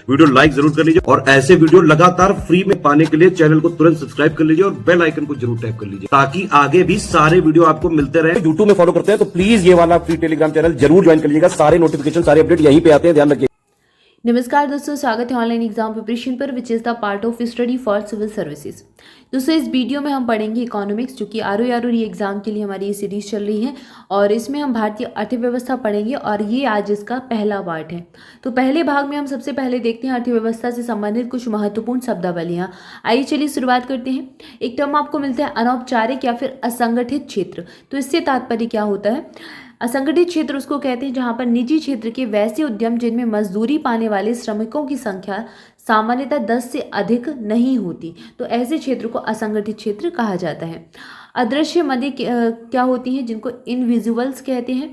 Video like जरूर कर लीजिए और ऐसे वीडियो लगातार फ्री में पाने के लिए चैनल को तुरंत सब्सक्राइब कर लीजिए और बेल आइकन को जरूर टैप कर लीजिए ताकि आगे भी सारे वीडियो आपको मिलते रहे। यूट्यूब में फॉलो करते हैं तो प्लीज ये वाला फ्री टेलीग्राम चैनल जरूर ज्वाइन कर लीजिएगा। सारे नोटिफिकेशन सारे अपडेट यहीं पे आते हैं, ध्यान रखिए। नमस्कार दोस्तों, स्वागत है ऑनलाइन एग्जाम प्रिपरेशन पर which is the part of study for civil services. दोस्तों इस वीडियो में हम पढ़ेंगे इकोनॉमिक्स, जो कि आर एग्जाम के लिए हमारी ये सीरीज चल रही है और इसमें हम भारतीय अर्थव्यवस्था पढ़ेंगे और ये आज इसका पहला पार्ट है। तो पहले भाग में हम सबसे पहले देखते हैं अर्थव्यवस्था से संबंधित कुछ महत्वपूर्ण शब्दावलियाँ। आइए चलिए शुरुआत करते हैं। एक टर्म आपको मिलता है अनौपचारिक या फिर असंगठित क्षेत्र। तो इससे तात्पर्य क्या होता है? असंगठित क्षेत्र उसको कहते हैं जहां पर निजी क्षेत्र के वैसे उद्यम जिनमें मजदूरी पाने वाले श्रमिकों की संख्या सामान्यतः 10 से अधिक नहीं होती, तो ऐसे क्षेत्र को असंगठित क्षेत्र कहा जाता है। अदृश्य मदें क्या होती हैं, जिनको इनविजिबल्स कहते हैं।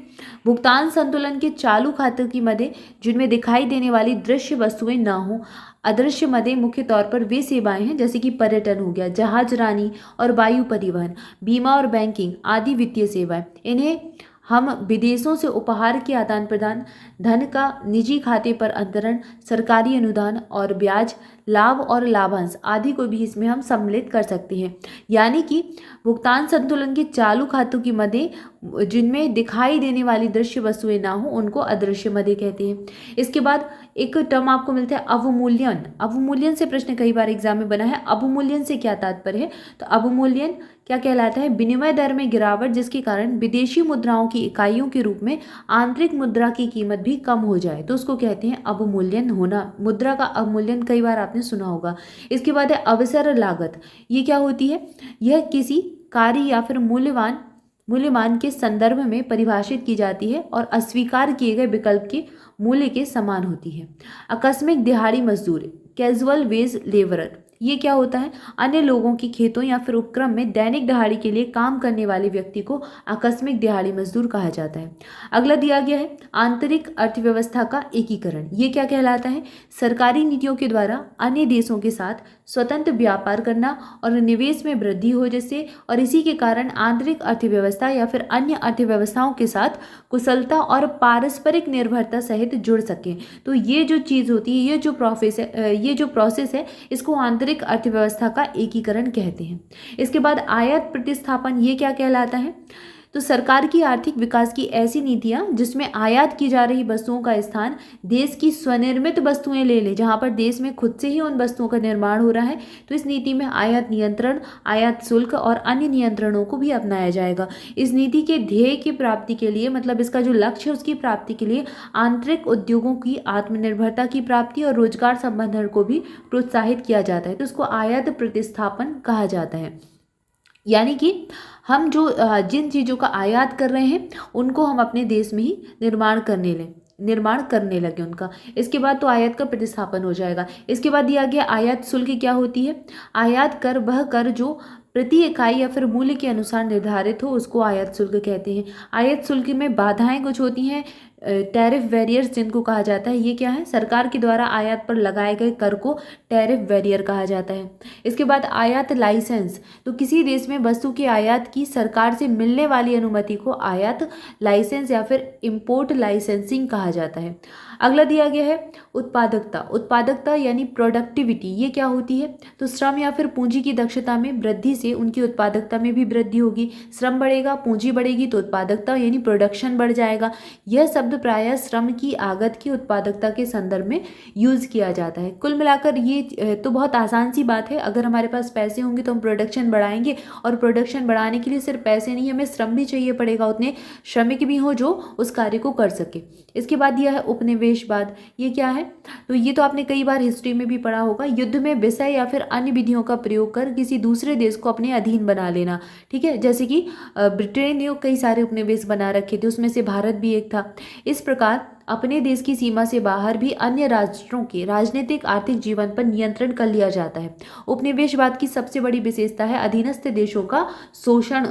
भुगतान संतुलन के चालू खाते की मदें जिनमें दिखाई देने वाली दृश्य वस्तुएं ना हो। अदृश्य मदें मुख्य तौर पर वे सेवाएं हैं जैसे कि पर्यटन हो गया, जहाजरानी और वायु परिवहन, बीमा और बैंकिंग आदि वित्तीय सेवाएं। इन्हें हम विदेशों से उपहार के आदान प्रदान, धन का निजी खाते पर अंतरण, सरकारी अनुदान और ब्याज, लाभ और लाभांश आदि को भी इसमें हम सम्मिलित कर सकते हैं। यानी कि भुगतान संतुलन के चालू खातों की मदें जिनमें दिखाई देने वाली दृश्य वस्तुएं ना हो उनको अदृश्य मदें कहते हैं। इसके बाद एक टर्म आपको मिलता है अवमूल्यन। अवमूल्यन से प्रश्न कई बार एग्जाम में बना है। अवमूल्यन से क्या तात्पर्य है? तो अवमूल्यन क्या कहलाता है? विनिमय दर में गिरावट जिसके कारण विदेशी मुद्राओं की इकाइयों के रूप में आंतरिक मुद्रा की कीमत भी कम हो जाए, तो उसको कहते हैं अवमूल्यन होना। मुद्रा का अवमूल्यन कई बार आपने सुना होगा। इसके बाद है अवसर लागत। ये क्या होती है? यह किसी कार्य या फिर मूल्यमान के संदर्भ में परिभाषित की जाती है और अस्वीकार किए गए विकल्प के मूल्य के समान होती है। आकस्मिक दिहाड़ी मजदूर, कैजुअल वेज लेबरर, ये क्या होता है? अन्य लोगों की खेतों या फिर उपक्रम में दैनिक दिहाड़ी के लिए काम करने वाले व्यक्ति को आकस्मिक दिहाड़ी मजदूर कहा जाता है। अगला दिया गया है आंतरिक अर्थव्यवस्था का एकीकरण। ये क्या कहलाता है? सरकारी नीतियों के द्वारा अन्य देशों के साथ स्वतंत्र व्यापार करना और निवेश में वृद्धि हो जिससे और इसी के कारण आंतरिक अर्थव्यवस्था या फिर अन्य अर्थव्यवस्थाओं के साथ कुशलता और पारस्परिक निर्भरता सहित जुड़ सके। तो ये जो चीज़ होती है, ये जो प्रोसेस है, इसको आंतरिक अर्थव्यवस्था का एकीकरण कहते हैं। इसके बाद आयात प्रतिस्थापन, ये क्या कहलाता है? तो सरकार की आर्थिक विकास की ऐसी नीतियां जिसमें आयात की जा रही वस्तुओं का स्थान देश की स्वनिर्मित वस्तुएं ले ले, जहां पर देश में खुद से ही उन वस्तुओं का निर्माण हो रहा है, तो इस नीति में आयात नियंत्रण, आयात शुल्क और अन्य नियंत्रणों को भी अपनाया जाएगा। इस नीति के ध्येय की प्राप्ति के लिए, मतलब इसका जो लक्ष्य है उसकी प्राप्ति के लिए आंतरिक उद्योगों की आत्मनिर्भरता की प्राप्ति और रोजगार संवर्धन को भी प्रोत्साहित किया जाता है, तो इसको आयात प्रतिस्थापन कहा जाता है। यानी कि हम जो जिन चीज़ों का आयात कर रहे हैं उनको हम अपने देश में ही निर्माण करने लगे उनका। इसके बाद तो आयात का प्रतिस्थापन हो जाएगा। इसके बाद दिया गया आयात शुल्क क्या होती है? आयात कर वह कर जो प्रति इकाई या फिर मूल्य के अनुसार निर्धारित हो, उसको आयात शुल्क कहते हैं। आयात शुल्क में बाधाएं कुछ होती हैं, टैरिफ बैरियर्स जिनको कहा जाता है। ये क्या है? सरकार के द्वारा आयात पर लगाए गए कर को टैरिफ बैरियर कहा जाता है। इसके बाद आयात लाइसेंस, तो किसी देश में वस्तु के आयात की सरकार से मिलने वाली अनुमति को आयात लाइसेंस या फिर इंपोर्ट लाइसेंसिंग कहा जाता है। अगला दिया गया है उत्पादकता। उत्पादकता यानी प्रोडक्टिविटी, ये क्या होती है? तो श्रम या फिर पूंजी की दक्षता में वृद्धि से उनकी उत्पादकता में भी वृद्धि होगी। श्रम बढ़ेगा, पूंजी बढ़ेगी तो उत्पादकता यानी प्रोडक्शन बढ़ जाएगा। यह शब्द प्रायः श्रम की आगत की उत्पादकता के संदर्भ में यूज किया जाता है। कुल मिलाकर ये तो बहुत आसान सी बात है। अगर हमारे पास पैसे होंगे तो हम प्रोडक्शन बढ़ाएंगे और प्रोडक्शन बढ़ाने के लिए सिर्फ पैसे नहीं, हमें श्रम भी चाहिए पड़ेगा, उतने श्रमिक भी हो जो उस कार्य को कर सके। इसके बाद दिया है उपनिवेशवाद। ये क्या है? तो ये तो आपने कई बार हिस्ट्री में भी पढ़ा होगा। युद्ध में विषय या फिर अन्य विधियों का प्रयोग कर किसी दूसरे देश को अपने अधीन बना लेना। ठीक है, जैसे कि ब्रिटेन ने कई सारे उपनिवेश बना रखे थे, उसमें से भारत भी एक था। इस प्रकार अपने देश की सीमा से बाहर भी अन्य राष्ट्रों के राजनीतिक आर्थिक जीवन पर नियंत्रण कर लिया जाता है। उपनिवेशवाद की सबसे बड़ी विशेषता है अधीनस्थ देशों का शोषण।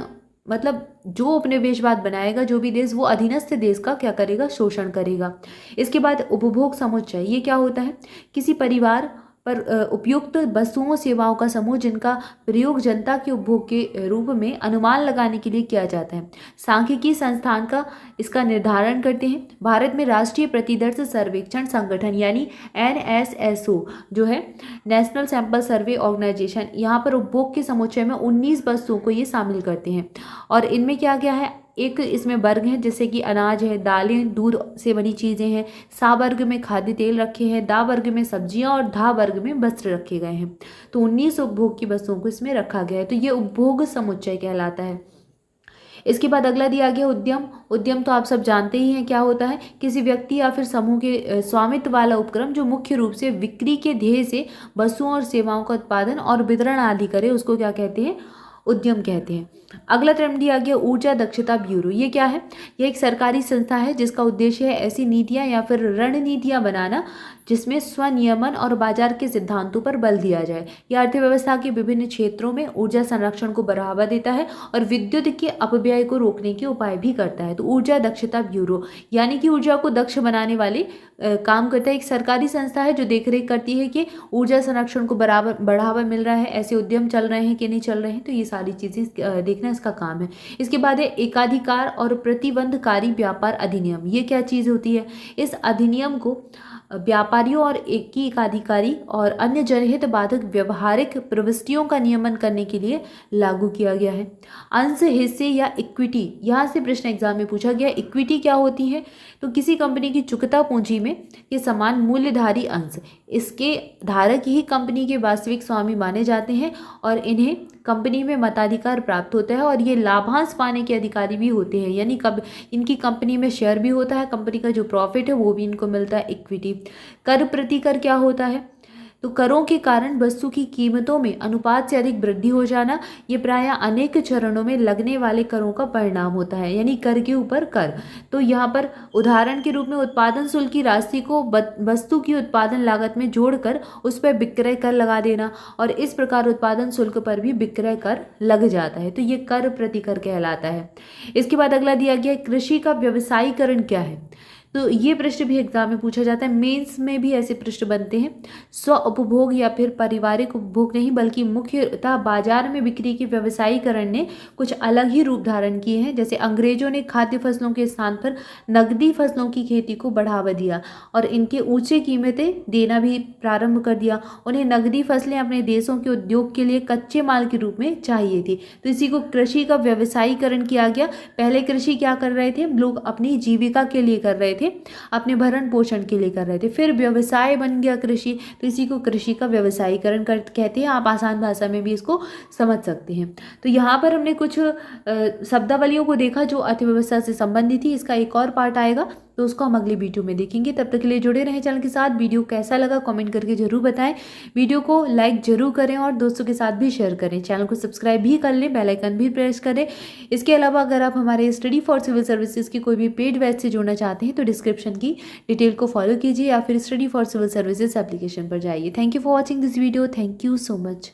मतलब जो उपनिवेशवाद बनाएगा जो भी देश, वो अधीनस्थ देश का क्या करेगा? शोषण करेगा। इसके बाद उपभोग समुच्चय, ये क्या होता है? किसी परिवार पर उपयुक्त वस्तुओं सेवाओं का समूह जिनका प्रयोग जनता के उपभोग के रूप में अनुमान लगाने के लिए किया जाता है। सांख्यिकी संस्थान का इसका निर्धारण करते हैं। भारत में राष्ट्रीय प्रतिदर्श सर्वेक्षण संगठन यानी NSSO जो है, नेशनल सैंपल सर्वे ऑर्गेनाइजेशन, यहाँ पर उपभोग के समुच्चय में 19 वस्तुओं को ये शामिल करते हैं। और इनमें क्या क्या है, एक इसमें वर्ग हैं जैसे कि अनाज है, दालें, दूध से बनी चीज़ें हैं, सा वर्ग में खाद्य तेल रखे हैं, दा वर्ग में सब्जियां और धा वर्ग में वस्त्र रखे गए हैं। तो 19 उपभोग की वस्तुओं को इसमें रखा गया है। तो ये उपभोग समुच्चय कहलाता है। इसके बाद अगला दिया गया उद्यम। उद्यम तो आप सब जानते ही हैं क्या होता है, किसी व्यक्ति या फिर समूह के स्वामित्व वाला उपक्रम जो मुख्य रूप से बिक्री के ध्येय से वस्तुओं और सेवाओं का उत्पादन और वितरण आदि करे, उसको क्या कहते हैं, उद्यम कहते हैं। अगला टर्म दिया गया ऊर्जा दक्षता ब्यूरो। ये क्या है, यह एक सरकारी संस्था है जिसका उद्देश्य है ऐसी नीतियां या फिर रणनीतियां बनाना जिसमें स्वनियमन और बाजार के सिद्धांतों पर बल दिया जाए। यह अर्थव्यवस्था के विभिन्न क्षेत्रों में ऊर्जा संरक्षण को बढ़ावा देता है और विद्युत के अपव्यय को रोकने के उपाय भी करता है। तो ऊर्जा दक्षता ब्यूरो यानी कि ऊर्जा को दक्ष बनाने वाले काम करता है। एक सरकारी संस्था है जो देखरेख करती है कि ऊर्जा संरक्षण को बढ़ावा मिल रहा है, ऐसे उद्यम चल रहे हैं कि नहीं चल रहे हैं। तो ये सारी चीज़ें देखना इसका काम है। इसके बाद है एकाधिकार और प्रतिबंधकारी व्यापार अधिनियम। ये क्या चीज़ होती है, इस अधिनियम को व्यापारियों और एकाधिकारी और अन्य जनहित बाधक व्यवहारिक प्रविष्टियों का नियमन करने के लिए लागू किया गया है। अंश, हिस्से या इक्विटी, यहाँ से प्रश्न एग्जाम में पूछा गया। इक्विटी क्या होती है, तो किसी कंपनी की चुकता पूंजी में के समान मूल्यधारी अंश, इसके धारक ही कंपनी के वास्तविक स्वामी माने जाते हैं और इन्हें कंपनी में मताधिकार प्राप्त होता है और ये लाभांश पाने के अधिकारी भी होते हैं। यानी कब इनकी कंपनी में शेयर भी होता है, कंपनी का जो प्रॉफिट है वो भी इनको मिलता है, इक्विटी। कर प्रतिकर क्या होता है, तो करों के कारण वस्तु की कीमतों में अनुपात से अधिक वृद्धि हो जाना, ये प्रायः अनेक चरणों में लगने वाले करों का परिणाम होता है, यानी कर के ऊपर कर। तो यहाँ पर उदाहरण के रूप में उत्पादन शुल्क की राशि को वस्तु की उत्पादन लागत में जोड़कर उस पर विक्रय कर लगा देना और इस प्रकार उत्पादन शुल्क पर भी विक्रय कर लग जाता है। तो ये कर प्रतिकर कहलाता है। इसके बाद अगला दिया गया कृषि का व्यवसायीकरण क्या है, तो ये प्रश्न भी एग्जाम में पूछा जाता है। मेंस में भी ऐसे प्रश्न बनते हैं। स्व उपभोग या फिर पारिवारिक उपभोग नहीं बल्कि मुख्यतः बाजार में बिक्री के व्यवसायीकरण ने कुछ अलग ही रूप धारण किए हैं। जैसे अंग्रेजों ने खाद्य फसलों के स्थान पर नकदी फसलों की खेती को बढ़ावा दिया और इनके ऊंचे कीमतें देना भी प्रारंभ कर दिया। उन्हें नकदी फसलें अपने देशों के उद्योग के लिए कच्चे माल के रूप में चाहिए थी, तो इसी को कृषि का व्यवसायीकरण किया गया। पहले कृषि क्या कर रहे थे, लोग अपनी जीविका के लिए कर रहे थे, अपने भरण पोषण के लिए कर रहे थे, फिर व्यवसाय बन गया कृषि, तो इसी को कृषि का व्यवसायीकरण कहते हैं। आप आसान भाषा में भी इसको समझ सकते हैं। तो यहाँ पर हमने कुछ शब्दावलियों को देखा जो अर्थव्यवस्था से संबंधित थी। इसका एक और पार्ट आएगा तो उसको हम अगली वीडियो में देखेंगे। तब तक के लिए जुड़े रहें चैनल के साथ। वीडियो कैसा लगा कमेंट करके जरूर बताएं, वीडियो को लाइक जरूर करें और दोस्तों के साथ भी शेयर करें। चैनल को सब्सक्राइब भी कर लें, बेल आइकन भी प्रेस करें। इसके अलावा अगर आप हमारे स्टडी फॉर सिविल सर्विसेज की कोई भी पेड बैच से जुड़ना चाहते हैं तो डिस्क्रिप्शन की डिटेल को फॉलो कीजिए या फिर study for civil services application पर जाइए। Thank you for watching this video. Thank you so much.